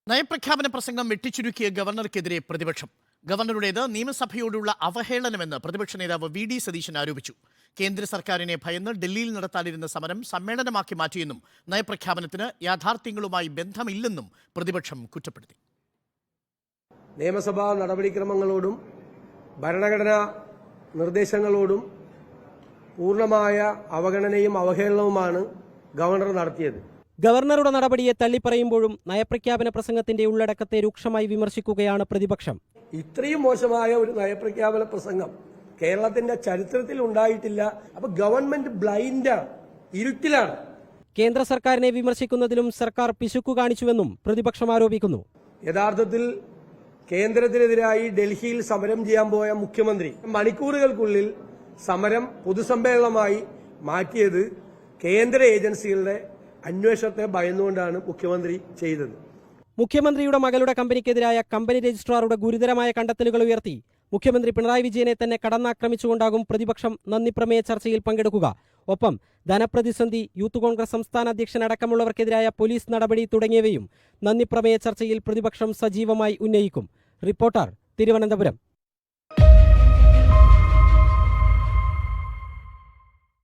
നയപ്രഖ്യാപന പ്രസംഗം വെട്ടിച്ചുരുക്കിയ ഗവർണർക്കെതിരെ പ്രതിപക്ഷം. ഗവർണറുടേത് നിയമസഭയോടുള്ള അവഹേളനമെന്ന് പ്രതിപക്ഷ നേതാവ് വി.ഡി. സതീശൻ ആരോപിച്ചു. കേന്ദ്ര സർക്കാരിനെ ഭയന്ന് ഡൽഹിയിൽ നടത്താനിരുന്ന സമരം സമ്മേളനമാക്കി മാറ്റിയെന്നും നയപ്രഖ്യാപനത്തിന് യാഥാർത്ഥ്യങ്ങളുമായി ബന്ധമില്ലെന്നും പ്രതിപക്ഷം കുറ്റപ്പെടുത്തി. നിയമസഭാ നടപടിക്രമങ്ങളോടും ഭരണഘടനാ നിർദ്ദേശങ്ങളോടും പൂർണ്ണമായ അവഗണനയും അവഹേളനവുമാണ് ഗവർണർ നടത്തിയത്. ഗവർണറുടെ നടപടിയെ തള്ളിപ്പറയുമ്പോഴും നയപ്രഖ്യാപന പ്രസംഗത്തിന്റെ ഉള്ളടക്കത്തെ രൂക്ഷമായി വിമർശിക്കുകയാണ് പ്രതിപക്ഷം. ഇത്രയും മോശമായ ഒരു നയപ്രഖ്യാപന പ്രസംഗം കേരളത്തിന്റെ ചരിത്രത്തിൽ ഉണ്ടായിട്ടില്ല. അപ്പൊ ഗവൺമെന്റ് ബ്ലൈൻഡാണ്, ഇരുട്ടിലാണ്. കേന്ദ്ര സർക്കാരിനെ വിമർശിക്കുന്നതിലും സർക്കാർ പിശുക്കു കാണിച്ചുവെന്നും പ്രതിപക്ഷം ആരോപിക്കുന്നു. യഥാർത്ഥത്തിൽ കേന്ദ്രത്തിനെതിരായി ഡൽഹിയിൽ സമരം ചെയ്യാൻ പോയ മുഖ്യമന്ത്രി മണിക്കൂറുകൾക്കുള്ളിൽ സമരം പൊതുസമ്മേളനമായി മാറ്റിയത് കേന്ദ്ര ഏജൻസികളുടെ അന്വേഷണത്തെ ഭയന്നുകൊണ്ടാണ് മുഖ്യമന്ത്രി ചെയ്തത്. മുഖ്യമന്ത്രിയുടെ മകളുടെ കമ്പനിക്കെതിരായ കമ്പനി രജിസ്ട്രാറുടെ ഗുരുതരമായ കണ്ടെത്തലുകൾ ഉയർത്തി മുഖ്യമന്ത്രി പിണറായി വിജയനെ തന്നെ കടന്നാക്രമിച്ചുകൊണ്ടാകും പ്രതിപക്ഷം നന്ദിപ്രമേയ ചർച്ചയിൽ പങ്കെടുക്കുക. ഒപ്പം ധനപ്രതിസന്ധി, യൂത്ത് കോൺഗ്രസ് സംസ്ഥാന അധ്യക്ഷൻ അടക്കമുള്ളവർക്കെതിരായ പോലീസ് നടപടി തുടങ്ങിയവയും നന്ദിപ്രമേയ ചർച്ചയിൽ പ്രതിപക്ഷം സജീവമായി ഉന്നയിക്കും. റിപ്പോർട്ടർ, തിരുവനന്തപുരം.